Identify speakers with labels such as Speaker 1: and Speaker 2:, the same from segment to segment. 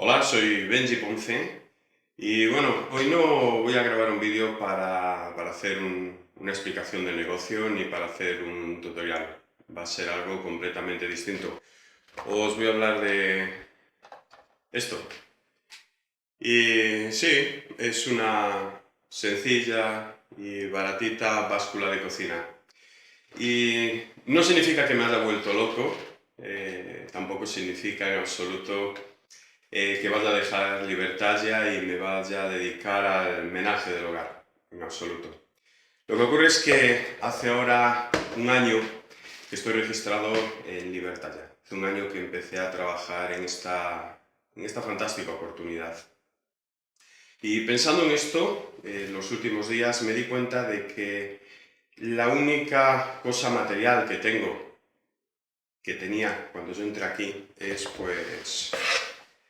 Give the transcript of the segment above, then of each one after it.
Speaker 1: Hola, soy Benji Ponce y bueno, hoy no voy a grabar un vídeo para hacer una explicación de negocio ni para hacer un tutorial. Va a ser algo completamente distinto. Os voy a hablar de esto. Y sí, es una sencilla y baratita báscula de cocina. Y no significa que me haya vuelto loco, tampoco significa en absoluto que vaya a dejar libertad ya y me vaya a dedicar al menaje del hogar, en absoluto. Lo que ocurre es que hace ahora un año que estoy registrado en Libertad ya. Hace un año que empecé a trabajar en esta fantástica oportunidad. Y pensando en esto, en los últimos días me di cuenta de que la única cosa material que tenía cuando yo entré aquí, es pues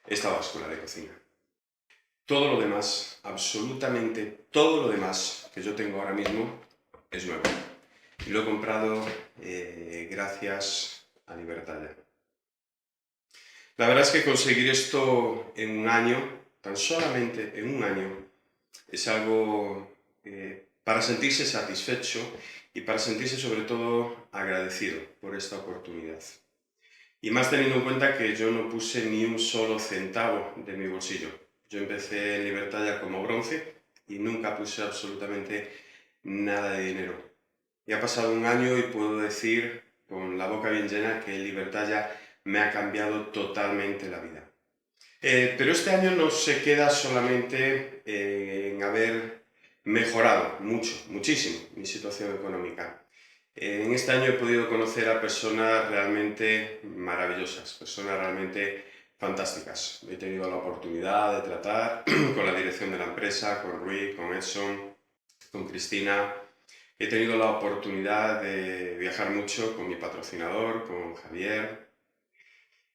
Speaker 1: esta báscula de cocina. Todo lo demás, absolutamente todo lo demás que yo tengo ahora mismo es nuevo. Y lo he comprado gracias a Libertad ya. La verdad es que conseguir esto en un año, tan solamente en un año, es algo para sentirse satisfecho y para sentirse sobre todo agradecido por esta oportunidad. Y más teniendo en cuenta que yo no puse ni un solo centavo de mi bolsillo. Yo empecé en Libertad ya como bronce y nunca puse absolutamente nada de dinero. Y ha pasado un año y puedo decir con la boca bien llena que Libertad ya me ha cambiado totalmente la vida. Pero este año no se queda solamente en haber mejorado muchísimo mi situación económica. En este año he podido conocer a personas realmente maravillosas, personas realmente fantásticas. He tenido la oportunidad de tratar con la dirección de la empresa, con Rui, con Edson, con Cristina. He tenido la oportunidad de viajar mucho con mi patrocinador, con Javier.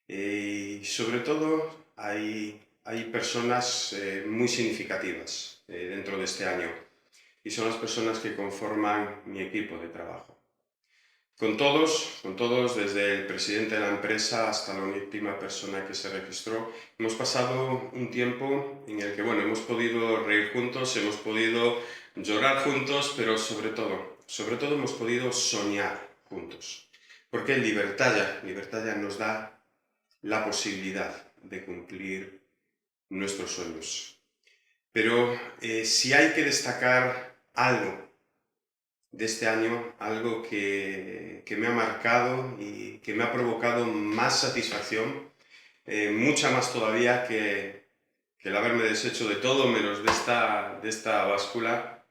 Speaker 1: Y sobre todo hay personas muy significativas dentro de este año. Y son las personas que conforman mi equipo de trabajo. Con todos, desde el presidente de la empresa hasta la última persona que se registró, hemos pasado un tiempo en el que, bueno, hemos podido reír juntos, hemos podido llorar juntos, pero sobre todo hemos podido soñar juntos. Porque Libertad ya nos da la posibilidad de cumplir nuestros sueños. Pero si hay que destacar algo de este año, algo que me ha marcado y que me ha provocado más satisfacción, mucha más todavía que el haberme deshecho de todo menos de esta báscula.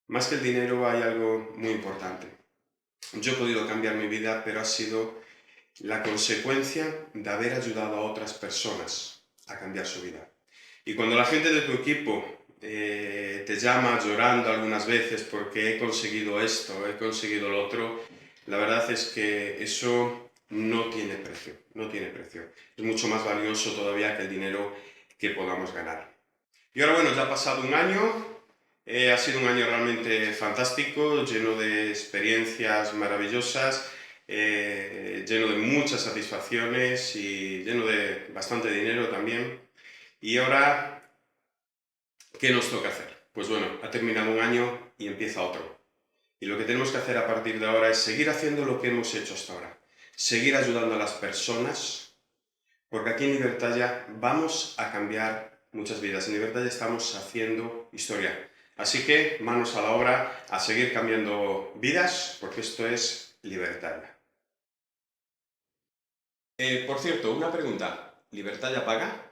Speaker 1: Más que el dinero hay algo muy importante. Yo he podido cambiar mi vida, pero ha sido la consecuencia de haber ayudado a otras personas a cambiar su vida. Y cuando la gente de tu equipo te llama llorando algunas veces porque he conseguido esto, he conseguido lo otro, la verdad es que eso no tiene precio, no tiene precio. Es mucho más valioso todavía que el dinero que podamos ganar. Y ahora bueno, ya ha pasado un año, ha sido un año realmente fantástico, lleno de experiencias maravillosas, lleno de muchas satisfacciones y lleno de bastante dinero también. Y ahora, ¿qué nos toca hacer? Pues bueno, ha terminado un año y empieza otro. Y lo que tenemos que hacer a partir de ahora es seguir haciendo lo que hemos hecho hasta ahora. Seguir ayudando a las personas, porque aquí en Libertad ya vamos a cambiar muchas vidas. En Libertad ya estamos haciendo historia. Así que manos a la obra, a seguir cambiando vidas, porque esto es Libertad ya. Por cierto, una pregunta. ¿Libertad ya paga?